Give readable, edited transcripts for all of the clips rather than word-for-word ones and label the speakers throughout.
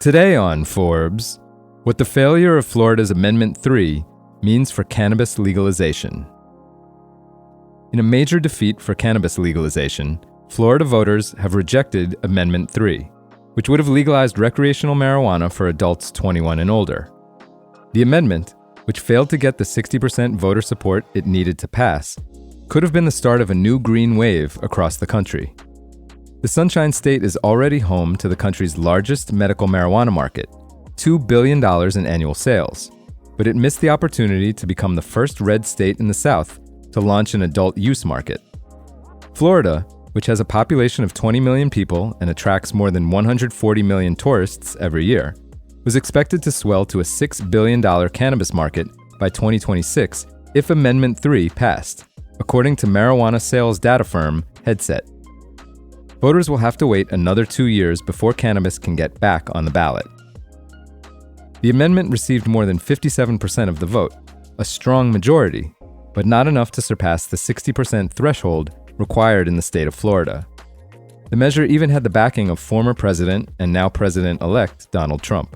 Speaker 1: Today on Forbes, what the failure of Florida's Amendment 3 means for cannabis legalization. In a major defeat for cannabis legalization, Florida voters have rejected Amendment 3, which would have legalized recreational marijuana for adults 21 and older. The amendment, which failed to get the 60% voter support it needed to pass, could have been the start of a new green wave across the country. The Sunshine State is already home to the country's largest medical marijuana market, $2 billion in annual sales, but it missed the opportunity to become the first red state in the South to launch an adult use market. Florida, which has a population of 20 million people and attracts more than 140 million tourists every year, was expected to swell to a $6 billion cannabis market by 2026 if Amendment 3 passed, according to marijuana sales data firm Headset. Voters will have to wait another 2 years before cannabis can get back on the ballot. The amendment received more than 57% of the vote, a strong majority, but not enough to surpass the 60% threshold required in the state of Florida. The measure even had the backing of former president and now president-elect Donald Trump.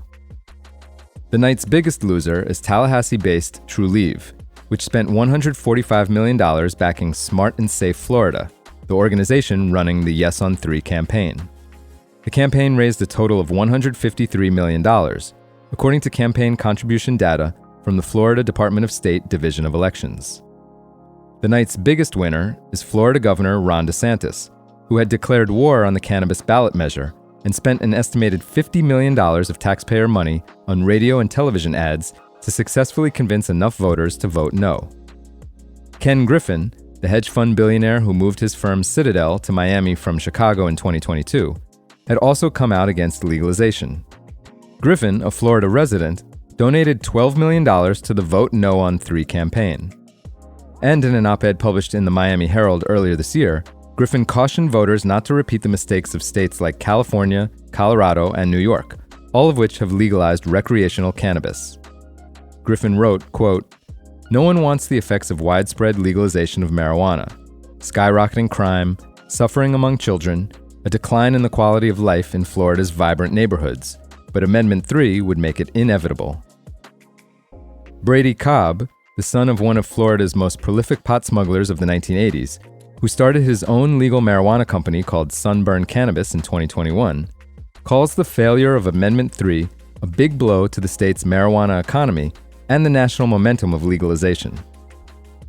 Speaker 1: The night's biggest loser is Tallahassee-based Trulieve, which spent $145 million backing Smart and Safe Florida, the organization running the Yes on 3 campaign. The campaign raised a total of $153 million, according to campaign contribution data from the Florida Department of State Division of Elections. The night's biggest winner is Florida Governor Ron DeSantis, who had declared war on the cannabis ballot measure and spent an estimated $50 million of taxpayer money on radio and television ads to successfully convince enough voters to vote no. Ken Griffin, the hedge fund billionaire who moved his firm Citadel to Miami from Chicago in 2022, had also come out against legalization. Griffin, a Florida resident, donated $12 million to the Vote No on 3 campaign. And in an op-ed published in the Miami Herald earlier this year, Griffin cautioned voters not to repeat the mistakes of states like California, Colorado, and New York, all of which have legalized recreational cannabis. Griffin wrote, quote, "No one wants the effects of widespread legalization of marijuana, skyrocketing crime, suffering among children, a decline in the quality of life in Florida's vibrant neighborhoods, but Amendment 3 would make it inevitable." Brady Cobb, the son of one of Florida's most prolific pot smugglers of the 1980s, who started his own legal marijuana company called Sunburn Cannabis in 2021, calls the failure of Amendment 3 a big blow to the state's marijuana economy and the national momentum of legalization.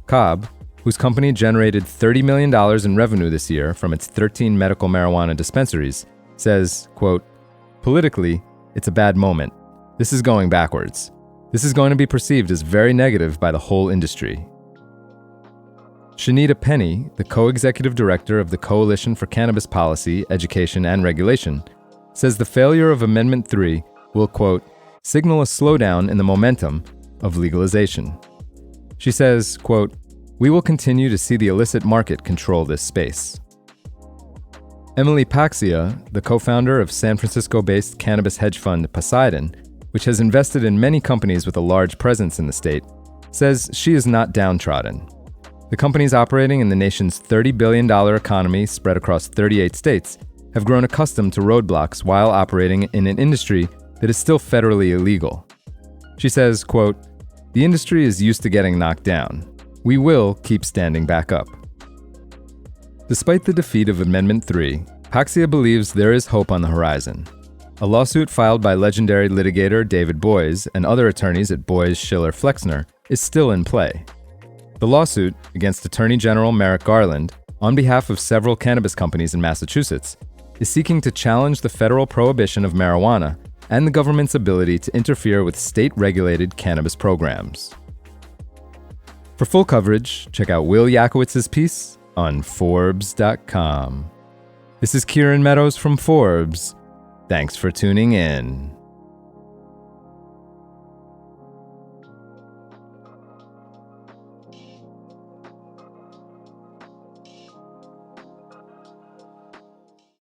Speaker 1: Cobb, whose company generated $30 million in revenue this year from its 13 medical marijuana dispensaries, says, quote, "Politically, it's a bad moment. This is going backwards. This is going to be perceived as very negative by the whole industry." Shanita Penny, the co-executive director of the Coalition for Cannabis Policy, Education, and Regulation, says the failure of Amendment 3 will, quote, "signal a slowdown in the momentum of legalization." She says, quote, "We will continue to see the illicit market control this space." Emily Paxia, the co-founder of San Francisco-based cannabis hedge fund Poseidon, which has invested in many companies with a large presence in the state, says she is not downtrodden. The companies operating in the nation's $30 billion economy spread across 38 states have grown accustomed to roadblocks while operating in an industry that is still federally illegal. She says, quote, "The industry is used to getting knocked down. We will keep standing back up." Despite the defeat of Amendment 3, Paxia believes there is hope on the horizon. A lawsuit filed by legendary litigator David Boies and other attorneys at Boies, Schiller, Flexner is still in play. The lawsuit, against Attorney General Merrick Garland, on behalf of several cannabis companies in Massachusetts, is seeking to challenge the federal prohibition of marijuana and the government's ability to interfere with state-regulated cannabis programs. For full coverage, check out Will Yakowitz's piece on Forbes.com. This is Kieran Meadows from Forbes. Thanks for tuning in.